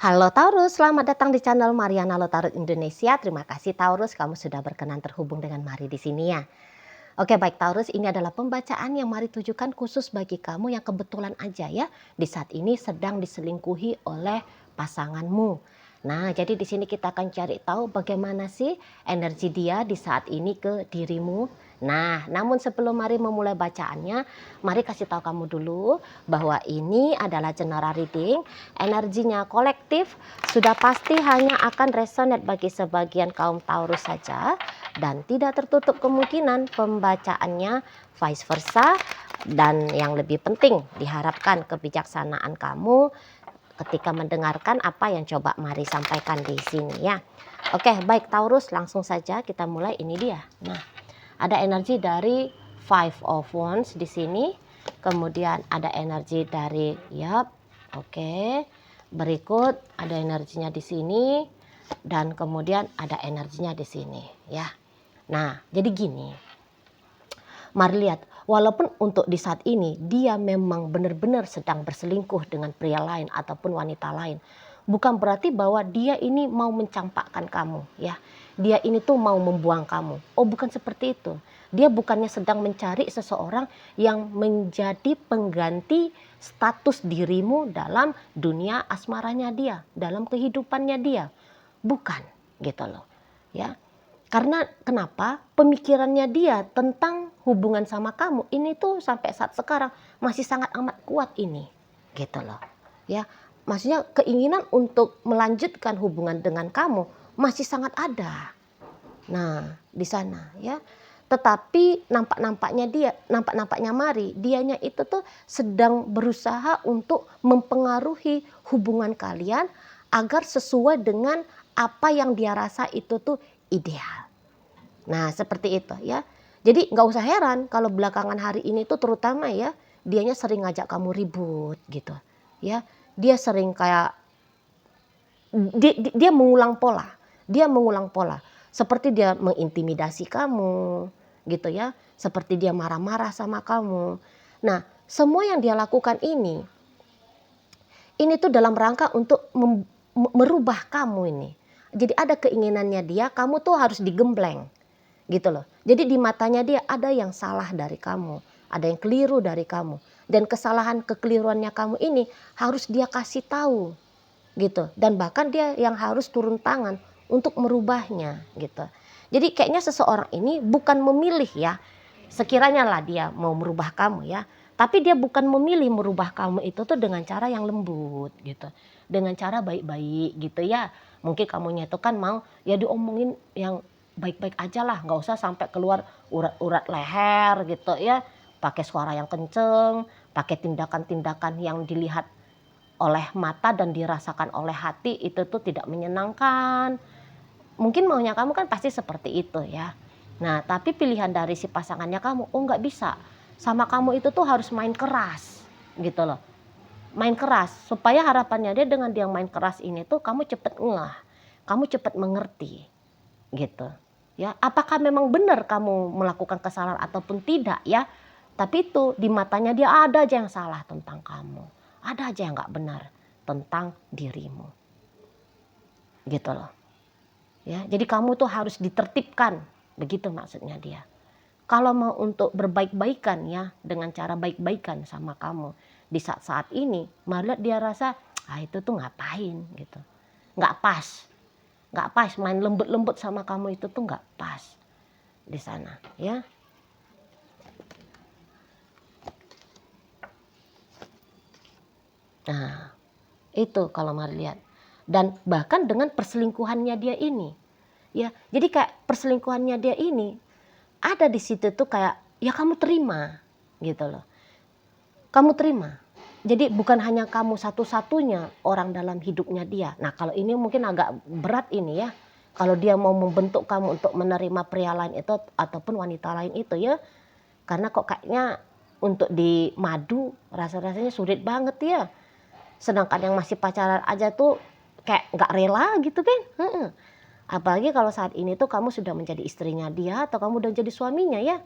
Halo Taurus, selamat datang di channel Mariana Lotarot Indonesia. Terima kasih Taurus, kamu sudah berkenan terhubung dengan Mari di sini ya. Oke baik Taurus, ini adalah pembacaan yang Mari tujukan khusus bagi kamu yang kebetulan aja ya di saat ini sedang diselingkuhi oleh pasanganmu. Nah, jadi di sini kita akan cari tahu bagaimana sih energi dia di saat ini ke dirimu. Nah, namun sebelum Mari memulai bacaannya, Mari kasih tahu kamu dulu bahwa ini adalah general reading, energinya kolektif, sudah pasti hanya akan resonate bagi sebagian kaum Taurus saja dan tidak tertutup kemungkinan pembacaannya vice versa. Dan yang lebih penting, diharapkan kebijaksanaan kamu ketika mendengarkan apa yang coba Mari sampaikan di sini ya. Oke, baik Taurus, langsung saja kita mulai. Ini dia. Nah, ada energi dari Five of Wands di sini. Kemudian ada energi dari oke. Berikut ada energinya di sini dan kemudian ada energinya di sini ya. Nah, jadi gini. Mari lihat, walaupun untuk di saat ini dia memang benar-benar sedang berselingkuh dengan pria lain ataupun wanita lain, bukan berarti bahwa dia ini mau mencampakkan kamu ya. Dia ini tuh mau membuang kamu. Oh, bukan seperti itu. Dia bukannya sedang mencari seseorang yang menjadi pengganti status dirimu dalam dunia asmaranya dia, dalam kehidupannya dia. Bukan, gitu loh. Ya. Karena kenapa? Pemikirannya dia tentang hubungan sama kamu ini tuh sampai saat sekarang masih sangat amat kuat ini. Gitu loh. Ya, maksudnya keinginan untuk melanjutkan hubungan dengan kamu masih sangat ada. Nah, di sana ya. Tetapi nampak-nampaknya Mari, dianya itu tuh sedang berusaha untuk mempengaruhi hubungan kalian agar sesuai dengan apa yang dia rasa itu tuh ideal. Nah, seperti itu ya. Jadi nggak usah heran kalau belakangan hari ini tuh terutama ya, dianya sering ngajak kamu ribut gitu. Ya, dia sering kayak dia mengulang pola. Dia mengulang pola. Seperti dia mengintimidasi kamu gitu ya. Seperti dia marah-marah sama kamu. Nah, semua yang dia lakukan ini tuh dalam rangka untuk merubah kamu ini. Jadi ada keinginannya dia, kamu tuh harus digembleng gitu loh. Jadi di matanya dia ada yang salah dari kamu, ada yang keliru dari kamu. Dan kesalahan kekeliruannya kamu ini harus dia kasih tahu gitu. Dan bahkan dia yang harus turun tangan untuk merubahnya gitu. Jadi kayaknya seseorang ini bukan memilih ya, sekiranya lah dia mau merubah kamu ya, tapi dia bukan memilih merubah kamu itu tuh dengan cara yang lembut gitu, dengan cara baik-baik gitu ya. Mungkin kamunya itu kan mau ya diomongin yang baik-baik aja lah, nggak usah sampai keluar urat-urat leher gitu ya, pakai suara yang kenceng, pakai tindakan-tindakan yang dilihat oleh mata dan dirasakan oleh hati itu tuh tidak menyenangkan. Mungkin maunya kamu kan pasti seperti itu ya. Nah, tapi pilihan dari si pasangannya kamu, oh nggak bisa. Sama kamu itu tuh harus main keras gitu loh. Main keras supaya harapannya dia dengan dia main keras ini tuh kamu cepet ngeh. Kamu cepet mengerti gitu. Ya, apakah memang benar kamu melakukan kesalahan ataupun tidak ya? Tapi itu di matanya dia ada aja yang salah tentang kamu. Ada aja yang nggak benar tentang dirimu. Gitu loh. Ya, jadi kamu tuh harus ditertibkan, begitu maksudnya dia. Kalau mau untuk berbaik-baikan ya, dengan cara baik-baikan sama kamu di saat-saat ini, malah dia rasa itu tuh ngapain gitu, nggak pas, nggak pas main lembut-lembut sama kamu itu tuh nggak pas di sana ya. Nah, itu kalau Mari lihat. Dan bahkan dengan perselingkuhannya dia ini, ya, jadi kayak perselingkuhannya dia ini ada di situ tuh kayak ya kamu terima gitu loh. Kamu terima. Jadi bukan hanya kamu satu-satunya orang dalam hidupnya dia. Nah, kalau ini mungkin agak berat ini ya. Kalau dia mau membentuk kamu untuk menerima pria lain itu ataupun wanita lain itu ya. Karena kok kayaknya untuk di madu rasa-rasanya sulit banget ya. Sedangkan yang masih pacaran aja tuh kayak nggak rela gitu kan. Apalagi kalau saat ini tuh kamu sudah menjadi istrinya dia atau kamu udah jadi suaminya ya.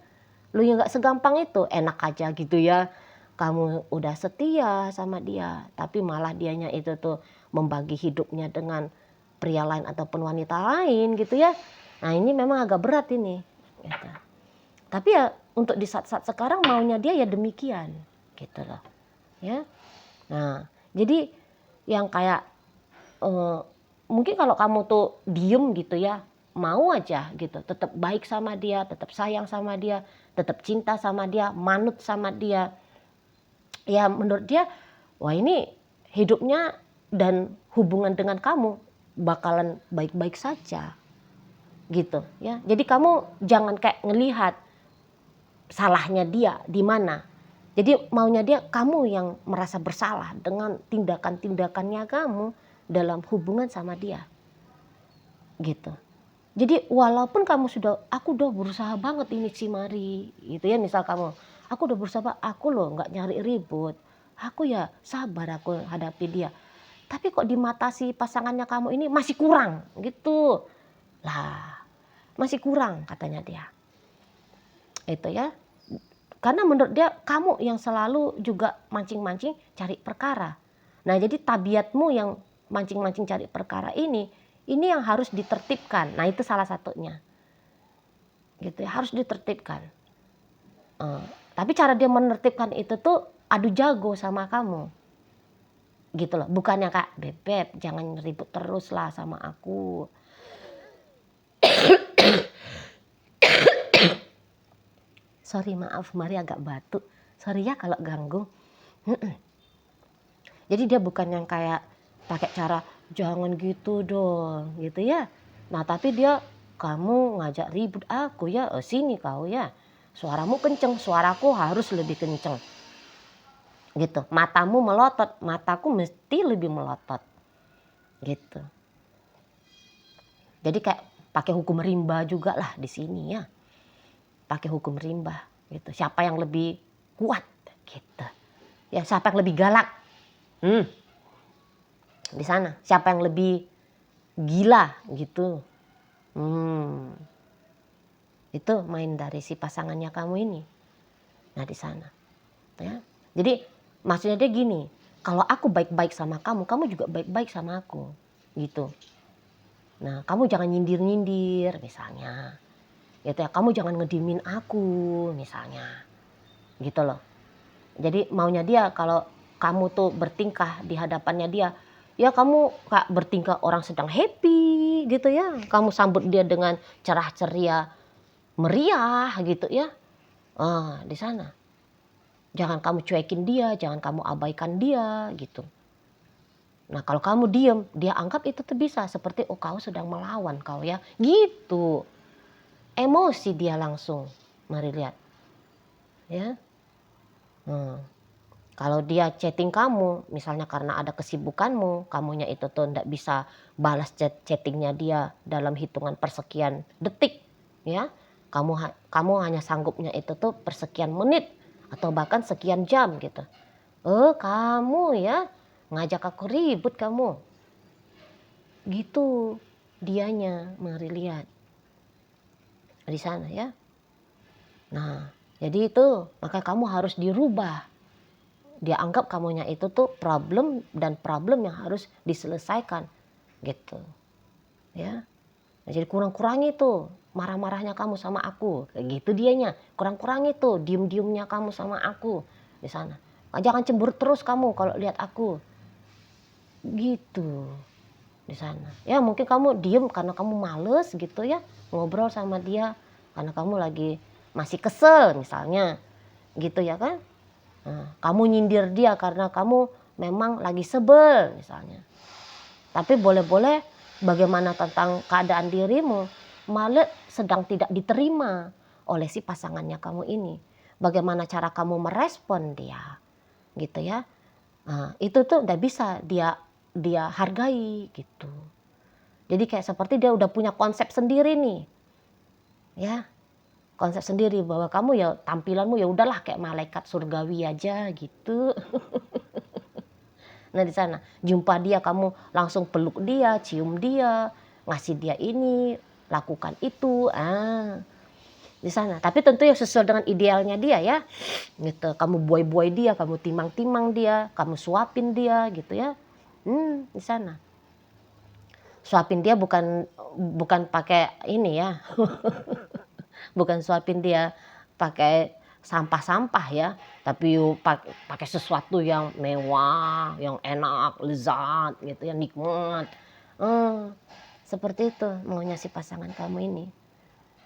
Lu yang nggak segampang itu, enak aja gitu ya. kamu udah setia sama dia, tapi malah dianya itu tuh membagi hidupnya dengan pria lain ataupun wanita lain gitu ya. Nah ini memang agak berat ini. Gitu. Tapi ya untuk di saat-saat sekarang maunya dia ya demikian gitu loh. Ya. Nah jadi yang kayak mungkin kalau kamu tuh diem gitu ya, mau aja gitu, tetap baik sama dia, tetap sayang sama dia, tetap cinta sama dia, manut sama dia. Ya menurut dia, wah ini hidupnya dan hubungan dengan kamu bakalan baik-baik saja gitu ya. Jadi kamu jangan kayak ngelihat salahnya dia di mana. Jadi maunya dia kamu yang merasa bersalah dengan tindakan-tindakannya kamu dalam hubungan sama dia gitu. Jadi walaupun kamu aku udah berusaha banget ini si Mari gitu ya, misal kamu, aku udah berusaha, aku loh nggak nyari ribut, aku ya sabar aku hadapi dia, tapi kok di mata si pasangannya kamu ini masih kurang gitu lah, masih kurang katanya dia itu ya, karena menurut dia kamu yang selalu juga mancing-mancing cari perkara. Nah jadi tabiatmu yang mancing-mancing cari perkara ini yang harus ditertibkan. Nah itu salah satunya gitu ya, harus ditertibkan. Tapi cara dia menertibkan itu tuh adu jago sama kamu gitu loh, bukannya Kak Bebek jangan ribut terus lah sama aku. Sorry maaf Mari agak batuk, sorry ya kalau ganggu. Jadi dia bukan yang kayak pakai cara jangan gitu dong gitu ya. Nah tapi dia, kamu ngajak ribut aku ya, sini kau ya, suaramu kenceng, suaraku harus lebih kenceng gitu. Matamu melotot, mataku mesti lebih melotot gitu. Jadi kayak pakai hukum rimba juga lah di sini ya, pakai hukum rimba gitu. Siapa yang lebih kuat gitu ya, siapa yang lebih galak di sana, siapa yang lebih gila gitu. Itu main dari si pasangannya kamu ini. Nah di sana ya. Jadi maksudnya dia gini, kalau aku baik-baik sama kamu, kamu juga baik-baik sama aku gitu. Nah kamu jangan nyindir-nyindir misalnya gitu ya, kamu jangan ngedimin aku misalnya gitu loh. Jadi maunya dia kalau kamu tuh bertingkah di hadapannya dia, ya kamu kak bertingkah orang sedang happy gitu ya, kamu sambut dia dengan cerah ceria meriah gitu ya. Di sana jangan kamu cuekin dia, jangan kamu abaikan dia gitu. Nah kalau kamu diem, dia anggap itu tuh bisa seperti oh kau sedang melawan kau ya gitu. Emosi dia langsung, mari lihat ya. Kalau dia chatting kamu, misalnya karena ada kesibukanmu, kamunya itu tuh ndak bisa balas chattingnya dia dalam hitungan persekian detik, ya, kamu hanya sanggupnya itu tuh persekian menit atau bahkan sekian jam gitu. Kamu ya ngajak aku ribut kamu, gitu dianya, mari lihat di sana ya. Nah, jadi itu maka kamu harus dirubah. Dia anggap kamunya itu tuh problem dan problem yang harus diselesaikan gitu ya. Nah, jadi kurang-kurangi tuh marah-marahnya kamu sama aku kayak gitu dianya, kurang-kurangi tuh diem-diemnya kamu sama aku di sana. Jangan cemberut terus kamu kalau lihat aku gitu di sana ya. Mungkin kamu diem karena kamu males gitu ya ngobrol sama dia karena kamu lagi masih kesel misalnya gitu ya kan. Kamu nyindir dia karena kamu memang lagi sebel misalnya. Tapi boleh-boleh bagaimana tentang keadaan dirimu malah sedang tidak diterima oleh si pasangannya kamu ini. Bagaimana cara kamu merespon dia gitu ya. Itu tuh udah bisa dia hargai gitu. Jadi kayak seperti dia udah punya konsep sendiri nih ya. Konsep sendiri bahwa kamu ya tampilanmu ya udahlah kayak malaikat surgawi aja gitu. Nah di sana jumpa dia kamu langsung peluk dia, cium dia, ngasih dia ini, lakukan itu. di sana. Tapi tentu yang sesuai dengan idealnya dia ya, gitu. Kamu buai-buai dia, kamu timang-timang dia, kamu suapin dia gitu ya. Di sana. Suapin dia bukan bukan pakai ini ya, bukan suapin dia pakai sampah-sampah ya, tapi pakai sesuatu yang mewah, yang enak, lezat gitu ya, nikmat. Eee, Seperti itu maunya si pasangan kamu ini,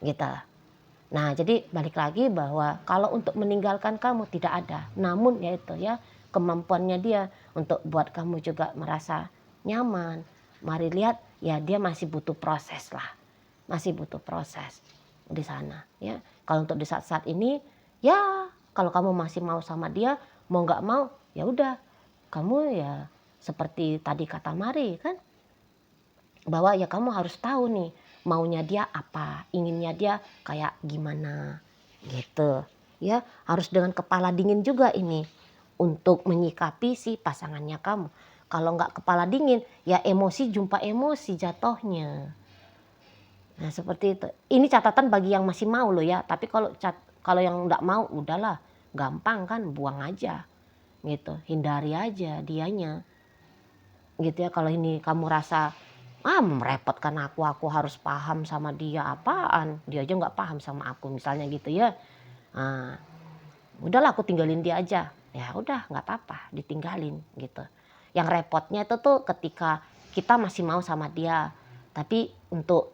gitu. Nah, jadi balik lagi bahwa kalau untuk meninggalkan kamu tidak ada, namun yaitu ya kemampuannya dia untuk buat kamu juga merasa nyaman. Mari lihat ya dia masih butuh proses lah, masih butuh proses di sana ya. Kalau untuk di saat-saat ini ya kalau kamu masih mau sama dia, mau nggak mau ya udah kamu ya seperti tadi kata Mari kan, bahwa ya kamu harus tahu nih maunya dia apa, inginnya dia kayak gimana gitu. Ya, harus dengan kepala dingin juga ini untuk menyikapi si pasangannya kamu. Kalau nggak kepala dingin, ya emosi jumpa emosi jatuhnya. Nah, seperti itu. Ini catatan bagi yang masih mau loh ya, tapi kalau yang nggak mau udahlah, gampang kan buang aja gitu. Hindari aja dianya. Gitu ya, kalau ini kamu rasa merepotkan aku harus paham sama dia, apaan, dia aja nggak paham sama aku misalnya gitu ya. Nah, udahlah aku tinggalin dia aja, ya udah nggak apa-apa ditinggalin gitu. Yang repotnya itu tuh ketika kita masih mau sama dia, tapi untuk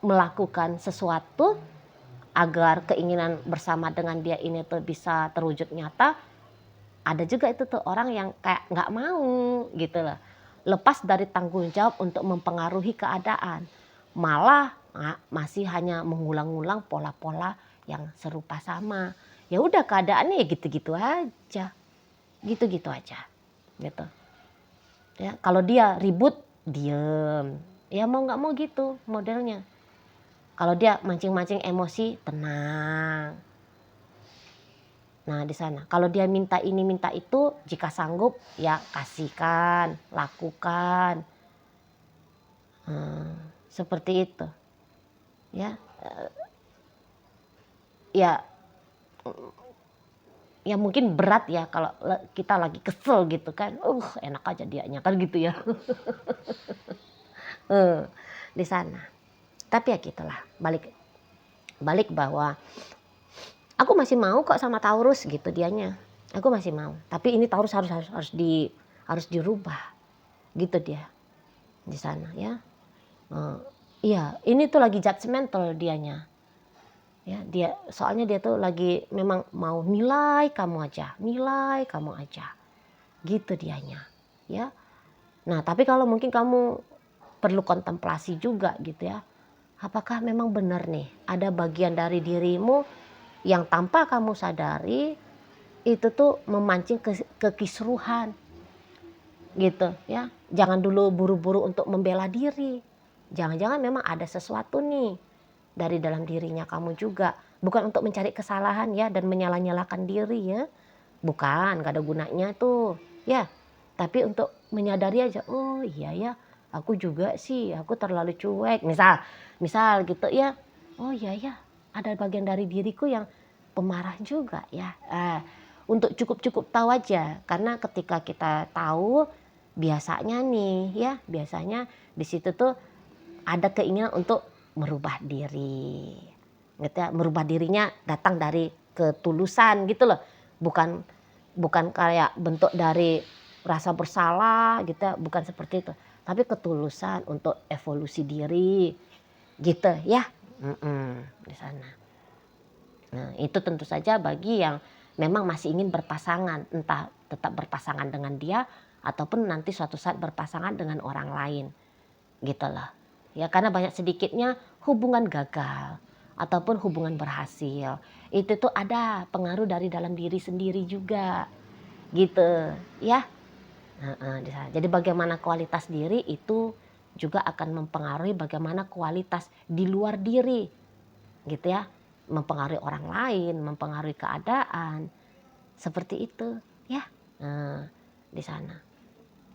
melakukan sesuatu agar keinginan bersama dengan dia ini tuh bisa terwujud nyata, ada juga itu tuh orang yang kayak nggak mau gitu loh. Lepas dari tanggung jawab untuk mempengaruhi keadaan. Malah masih hanya mengulang-ulang pola-pola yang serupa sama. Ya udah keadaannya ya gitu-gitu aja. Gitu-gitu aja. Gitu. Ya, kalau dia ribut, diem. Ya mau nggak mau gitu modelnya. Kalau dia mancing-mancing emosi, tenang. Nah, di sana. Kalau dia minta ini, minta itu, jika sanggup ya kasihkan, lakukan. Seperti itu. Ya, ya, ya mungkin berat ya kalau kita lagi kesel gitu kan. Enak aja dianya kan gitu ya. Di sana. Tapi ya gitulah, balik balik bahwa aku masih mau kok sama Taurus gitu dianya. Aku masih mau. Tapi ini Taurus harus dirubah. Gitu dia di sana ya. Iya, ini tuh lagi judgmental dianya. Ya, soalnya dia tuh lagi memang mau nilai kamu aja, nilai kamu aja. Gitu dianya. Ya. Nah, tapi kalau mungkin kamu perlu kontemplasi juga gitu ya. Apakah memang benar nih ada bagian dari dirimu yang tanpa kamu sadari itu tuh memancing kekisruhan gitu ya. Jangan dulu buru-buru untuk membela diri. Jangan-jangan memang ada sesuatu nih dari dalam dirinya kamu juga. Bukan untuk mencari kesalahan ya dan menyalah-nyalahkan diri ya. Bukan, gak ada gunanya tuh ya. Tapi untuk menyadari aja, oh iya ya aku juga sih, aku terlalu cuek. Misal gitu ya. Oh iya ya ada bagian dari diriku yang pemarah juga ya. Untuk cukup tahu aja. Karena ketika kita tahu biasanya nih ya, biasanya di situ tuh ada keinginan untuk merubah diri. Gitu ya, merubah dirinya datang dari ketulusan gitu loh. Bukan kayak bentuk dari rasa bersalah gitu ya, bukan seperti itu. Tapi ketulusan untuk evolusi diri gitu ya. Di sana. Nah, itu tentu saja bagi yang memang masih ingin berpasangan, entah tetap berpasangan dengan dia ataupun nanti suatu saat berpasangan dengan orang lain. Gitu loh. Ya karena banyak sedikitnya hubungan gagal ataupun hubungan berhasil. Itu tuh ada pengaruh dari dalam diri sendiri juga. Gitu, ya. Jadi bagaimana kualitas diri itu juga akan mempengaruhi bagaimana kualitas di luar diri. Gitu ya. Mempengaruhi orang lain, mempengaruhi keadaan. Seperti itu, ya. Nah, di sana.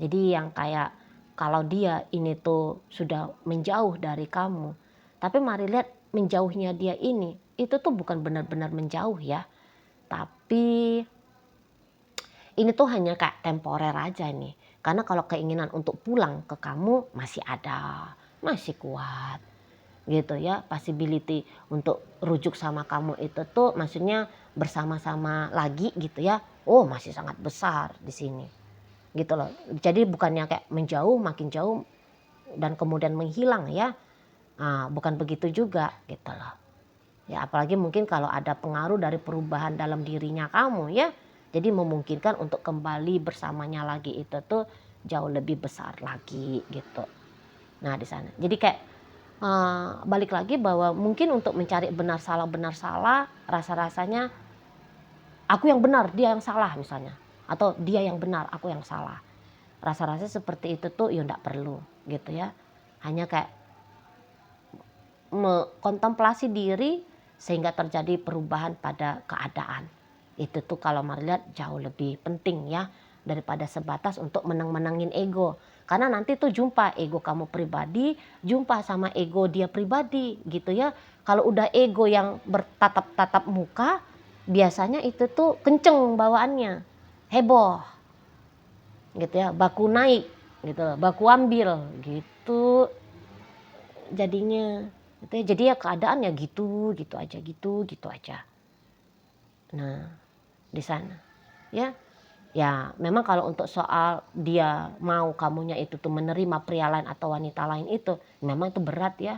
Jadi yang kayak kalau dia ini tuh sudah menjauh dari kamu, tapi mari lihat menjauhnya dia ini itu tuh bukan benar-benar menjauh ya, tapi ini tuh hanya kayak temporer aja nih. Karena kalau keinginan untuk pulang ke kamu masih ada, masih kuat gitu ya. Possibility untuk rujuk sama kamu itu tuh maksudnya bersama-sama lagi gitu ya. Oh, masih sangat besar di sini gitu loh. Jadi bukannya kayak menjauh, makin jauh dan kemudian menghilang ya. Bukan begitu juga gitu loh. Ya apalagi mungkin kalau ada pengaruh dari perubahan dalam dirinya kamu ya. Jadi memungkinkan untuk kembali bersamanya lagi itu tuh jauh lebih besar lagi gitu. Nah di sana. Jadi kayak balik lagi bahwa mungkin untuk mencari benar salah, rasa-rasanya aku yang benar, dia yang salah misalnya. Atau dia yang benar, aku yang salah. Rasa-rasa seperti itu tuh ya enggak perlu gitu ya. Hanya kayak kontemplasi diri sehingga terjadi perubahan pada keadaan. Itu tuh kalau Mari lihat jauh lebih penting ya daripada sebatas untuk menang-menangin ego. Karena nanti tuh jumpa ego kamu pribadi, jumpa sama ego dia pribadi gitu ya. Kalau udah ego yang bertatap-tatap muka, biasanya itu tuh kenceng bawaannya, heboh gitu ya, baku naik gitu, baku ambil gitu jadinya. Gitu ya. Jadi ya keadaan ya gitu gitu aja. Nah di sana ya. Ya memang kalau untuk soal dia mau kamunya itu tuh menerima pria lain atau wanita lain itu memang itu berat ya.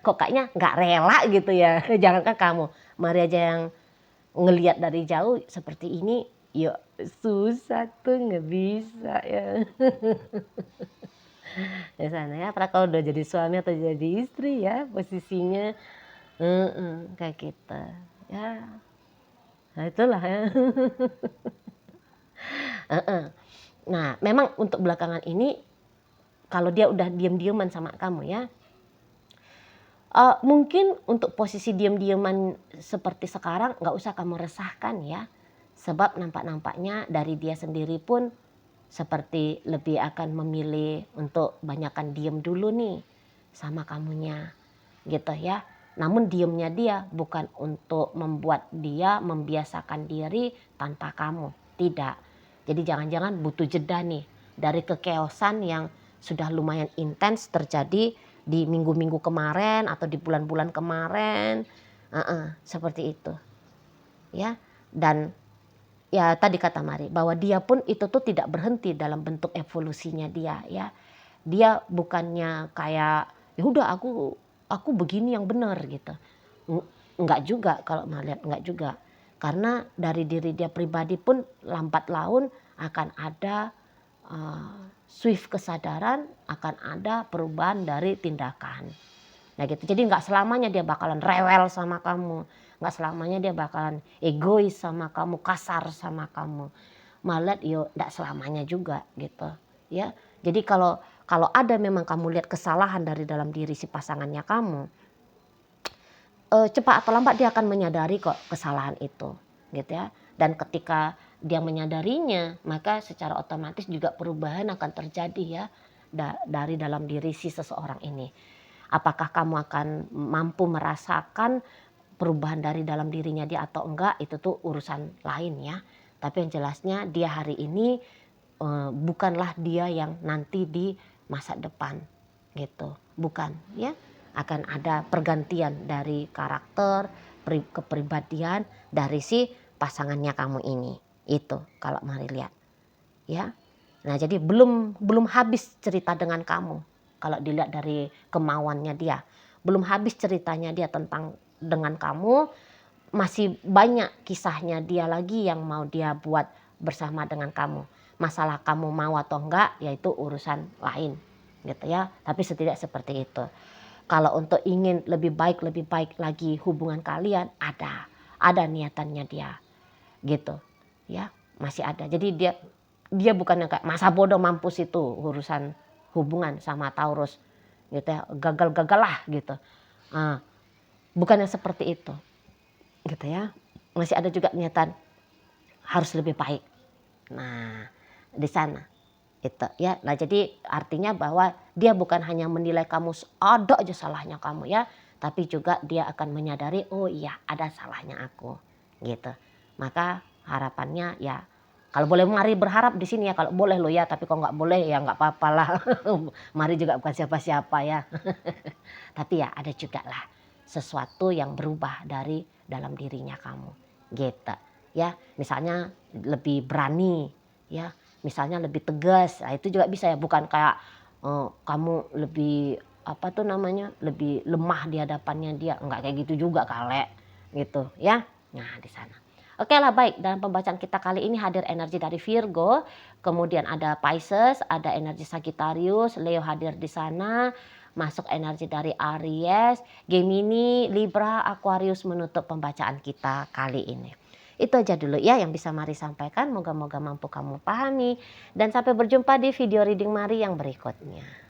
Kok kayaknya nggak rela gitu ya. Jangankan kamu, Mari aja yang ngelihat dari jauh seperti ini, yuk susah tuh nggak bisa ya. Di sana ya, apalagi kalau udah jadi suami atau jadi istri ya posisinya, kayak kita ya. Nah itulah ya. Nah memang untuk belakangan ini kalau dia udah diem-dieman sama kamu ya, mungkin untuk posisi diem-dieman seperti sekarang nggak usah kamu resahkan ya. Sebab nampak-nampaknya dari dia sendiri pun seperti lebih akan memilih untuk banyakkan diem dulu nih sama kamunya gitu ya. Namun diemnya dia bukan untuk membuat dia membiasakan diri tanpa kamu, tidak. Jadi jangan-jangan butuh jeda nih dari kekeosan yang sudah lumayan intens terjadi di minggu-minggu kemarin atau di bulan-bulan kemarin, seperti itu ya. Dan ya tadi kata Mari bahwa dia pun itu tuh tidak berhenti dalam bentuk evolusinya dia ya. Dia bukannya kayak ya udah aku begini yang benar gitu. Enggak juga kalau melihat enggak juga. Karena dari diri dia pribadi pun lambat laun akan ada swift kesadaran, akan ada perubahan dari tindakan. Nah gitu. Jadi nggak selamanya dia bakalan rewel sama kamu, nggak selamanya dia bakalan egois sama kamu, kasar sama kamu. Malah yo nggak selamanya juga gitu ya. Jadi kalau ada memang kamu lihat kesalahan dari dalam diri si pasangannya kamu, cepat atau lambat dia akan menyadari kok kesalahan itu gitu ya. Dan ketika dia menyadarinya, maka secara otomatis juga perubahan akan terjadi ya dari dalam diri si seseorang ini. Apakah kamu akan mampu merasakan perubahan dari dalam dirinya dia atau enggak, itu tuh urusan lain ya. Tapi yang jelasnya dia hari ini bukanlah dia yang nanti di masa depan gitu, bukan ya. Akan ada pergantian dari karakter, kepribadian dari si pasangannya kamu ini. Itu kalau Mari lihat ya. Nah jadi belum habis cerita dengan kamu. Kalau dilihat dari kemauannya dia, belum habis ceritanya dia tentang dengan kamu, masih banyak kisahnya dia lagi yang mau dia buat bersama dengan kamu. Masalah kamu mau atau enggak, yaitu urusan lain gitu ya. Tapi setidaknya seperti itu. Kalau untuk ingin lebih baik lagi hubungan kalian, ada niatannya dia gitu ya, masih ada. Jadi dia bukannya kayak masa bodoh mampus itu urusan hubungan sama Taurus gitu ya, gagal lah gitu. Bukannya seperti itu gitu ya. Masih ada juga niatan harus lebih baik. Nah di sana itu ya. Nah jadi artinya bahwa dia bukan hanya menilai kamu ada aja salahnya kamu ya, tapi juga dia akan menyadari, oh iya ada salahnya aku gitu. Maka harapannya ya, kalau boleh mari berharap di sini ya, kalau boleh lo ya, tapi kalau nggak boleh ya nggak apa-apa lah. Mari juga bukan siapa-siapa ya. Tapi ya ada juga lah sesuatu yang berubah dari dalam dirinya kamu gitu ya. Misalnya lebih berani ya, misalnya lebih tegas, nah itu juga bisa ya, bukan kayak kamu lebih apa tuh namanya, lebih lemah di hadapannya dia, enggak kayak gitu juga kali gitu ya. Nah di sana. Oke lah, baik, dalam pembacaan kita kali ini hadir energi dari Virgo, kemudian ada Pisces, ada energi Sagittarius, Leo hadir di sana, masuk energi dari Aries, Gemini, Libra, Aquarius menutup pembacaan kita kali ini. Itu aja dulu ya yang bisa Mari sampaikan, moga-moga mampu kamu pahami, dan sampai berjumpa di video reading Mari yang berikutnya.